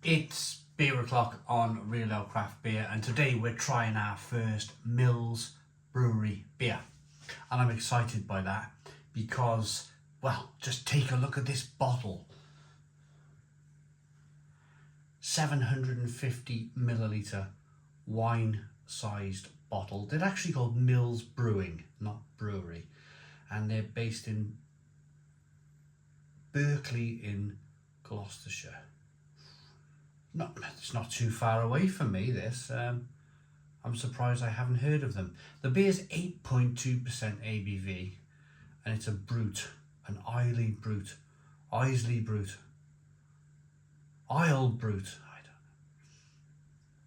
It's beer o'clock on Real Ale Craft Beer, and today we're trying our first Mills Brewery beer. And I'm excited by that because, well, just take a look at this bottle. 750 milliliter wine-sized bottle. They're actually called Mills Brewing, not Brewery. And they're based in Berkeley in Gloucestershire. It's not too far away from me, this. I'm surprised I haven't heard of them. The beer's 8.2% ABV, and it's a brut, an Islay Brut. Islay Brut. Isle Brut. I don't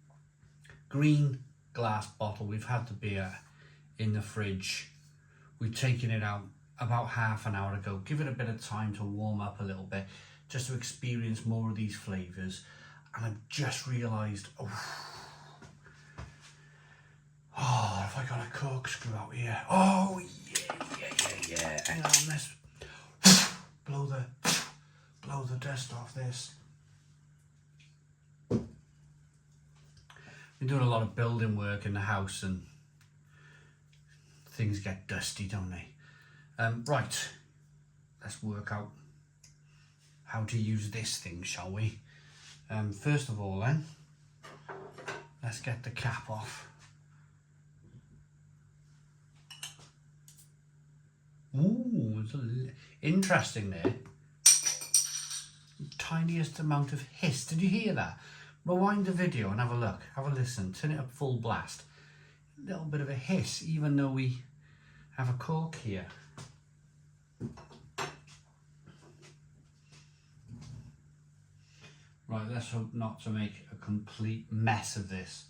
know. Green glass bottle. We've had the beer in the fridge. We've taken it out about half an hour ago. Give it a bit of time to warm up a little bit, just to experience more of these flavours. And I've just realised, have I got a corkscrew out here? Oh, yeah. Hang on, let's blow the dust off this. Been doing a lot of building work in the house and things get dusty, don't they? Right, let's work out how to use this thing, shall we? First of all then, let's get the cap off. Ooh, it's interesting there. Tiniest amount of hiss. Did you hear that? Rewind the video and have a look. Have a listen. Turn it up full blast. A little bit of a hiss, even though we have a cork here. Right, let's hope not to make a complete mess of this.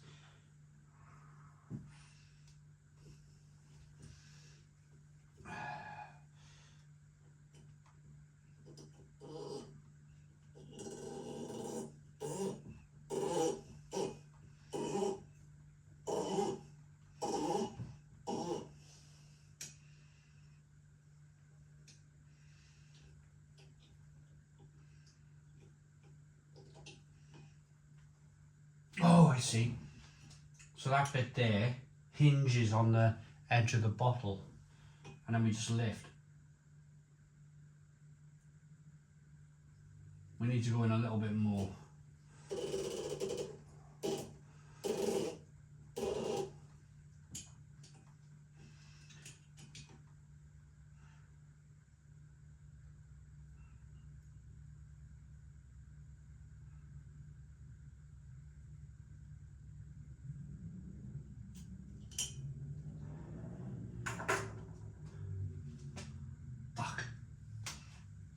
Oh, I see. So that bit there hinges on the edge of the bottle, and then we just lift. We need to go in a little bit more.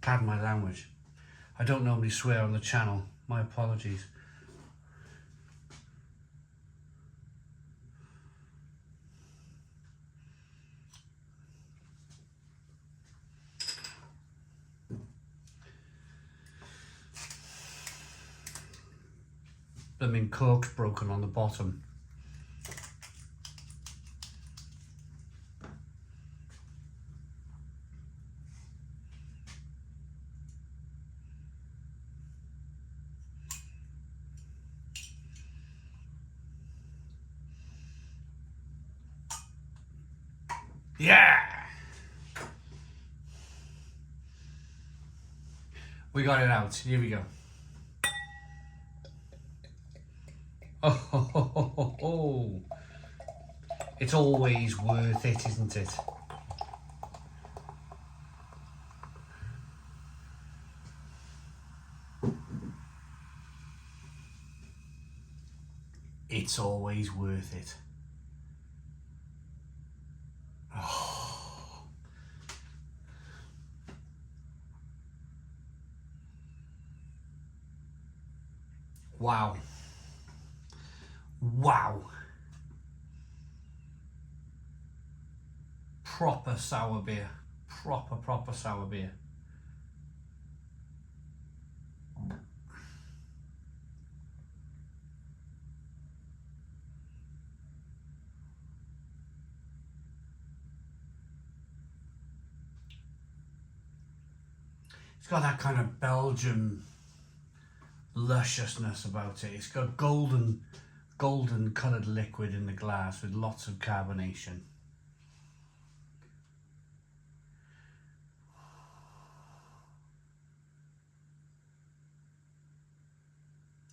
Pardon my language. I don't normally swear on the channel. My apologies. Blooming cork's broken on the bottom. Yeah! We got it out. Here we go. Oh. It's always worth it, isn't it? It's always worth it. Oh. Wow. Wow. Proper sour beer. Proper sour beer. It's got that kind of Belgian lusciousness about it. It's got golden coloured liquid in the glass with lots of carbonation.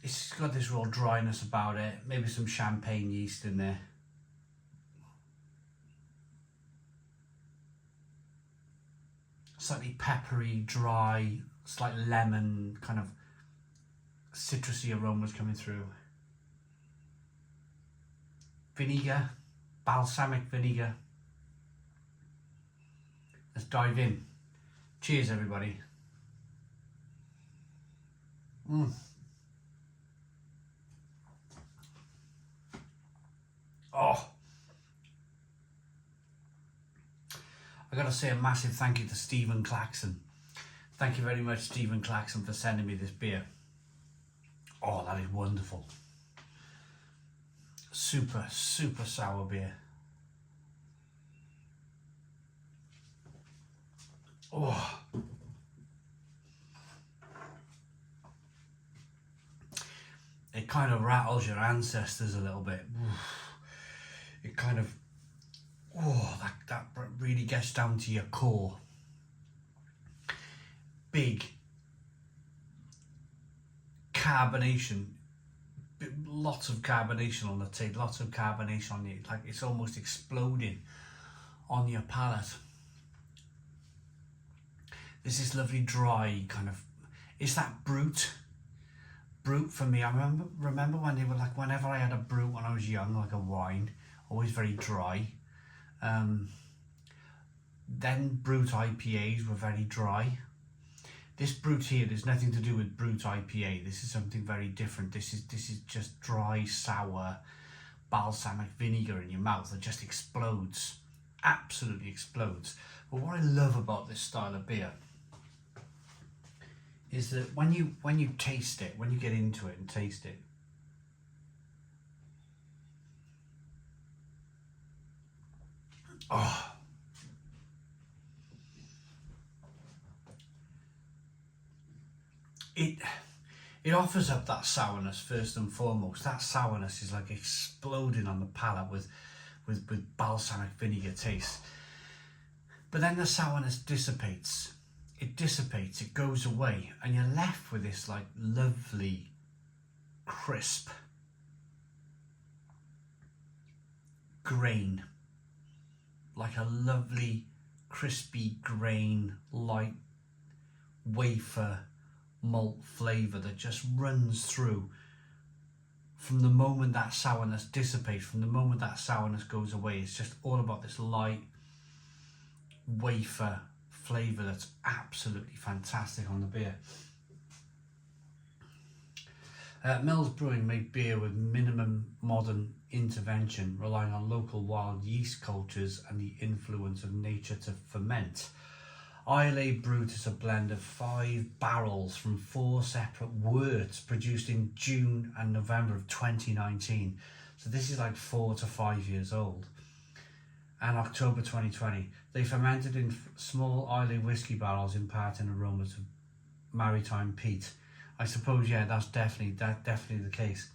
It's got this real dryness about it, maybe some champagne yeast in there. Slightly peppery, dry, slight lemon, kind of citrusy aromas coming through. Vinegar, balsamic vinegar. Let's dive in. Cheers, everybody. Oh, I gotta say a massive thank you to Stephen Claxon. Thank you very much, Stephen Claxon, for sending me this beer. Oh, that is wonderful. Super sour beer. Oh, it kind of rattles your ancestors a little bit. It kind of, that really gets down to your core. Big carbonation, lots of carbonation on the tape, lots of carbonation on it, like it's almost exploding on your palate. There's this lovely dry kind of, it's that brut for me. I remember when they were like, whenever I had a brut when I was young, like a wine, always very dry. Then brut IPAs were very dry. This brut here, there's nothing to do with brut IPA. This is something very different. This is just dry, sour, balsamic vinegar in your mouth that just explodes, absolutely explodes. But what I love about this style of beer is that when you taste it, when you get into it and taste it, oh, it offers up that sourness first and foremost. That sourness is like exploding on the palate with balsamic vinegar taste. But then the sourness dissipates. It dissipates, it goes away, and you're left with this like lovely, crisp grain. Like a lovely, crispy grain, light wafer malt flavour that just runs through from the moment that sourness dissipates, from the moment that sourness goes away. It's just all about this light wafer flavour that's absolutely fantastic on the beer. Mills Brewing make beer with minimum modern intervention, relying on local wild yeast cultures and the influence of nature to ferment. Islay Brut is a blend of 5 barrels from 4 separate worts produced in June and November of 2019. So this is like 4 to 5 years old. And October 2020. They fermented in small Islay whiskey barrels, imparting aromas of maritime peat. I suppose, yeah, that's definitely the case.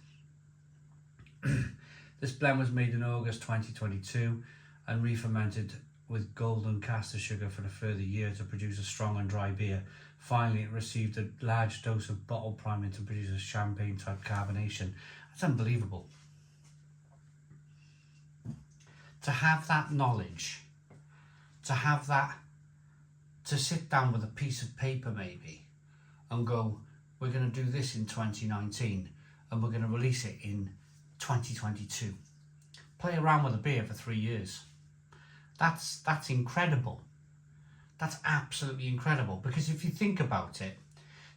This blend was made in August 2022 and re-fermented with golden caster sugar for a further year to produce a strong and dry beer. Finally, it received a large dose of bottle priming to produce a champagne type carbonation. That's unbelievable. To have that knowledge, to sit down with a piece of paper maybe and go, we're going to do this in 2019 and we're going to release it in 2022. Play around with a beer for 3 years. That's incredible. That's absolutely incredible, because if you think about it,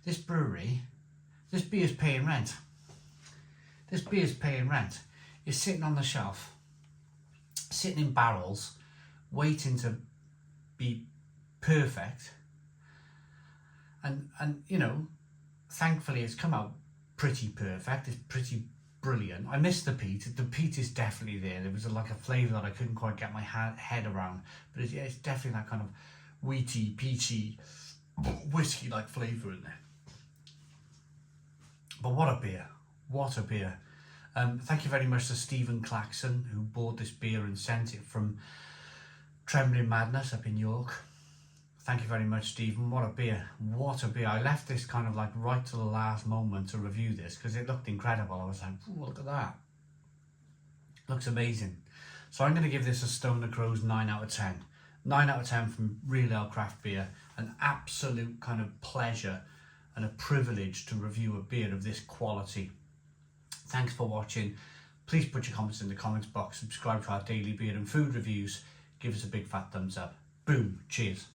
this brewery, this beer's paying rent. This beer's paying rent. It's sitting on the shelf, sitting in barrels, waiting to be perfect. And you know, thankfully it's come out pretty perfect. It's pretty brilliant. I missed the peat. The peat is definitely there. There was like a flavour that I couldn't quite get my head around, but it's definitely that kind of wheaty, peachy, whiskey-like flavour in there. But what a beer, what a beer. Thank you very much to Stephen Claxon, who bought this beer and sent it from Trembling Madness up in York. Thank you very much, Stephen. What a beer, what a beer. I left this kind of like right to the last moment to review this because it looked incredible. I was like, look at that. Looks amazing. So I'm going to give this a Stone the Crows 9 out of 10. 9 out of 10 from Real Ale Craft Beer. An absolute kind of pleasure and a privilege to review a beer of this quality. Thanks for watching. Please put your comments in the comments box. Subscribe to our daily beer and food reviews. Give us a big fat thumbs up. Boom. Cheers.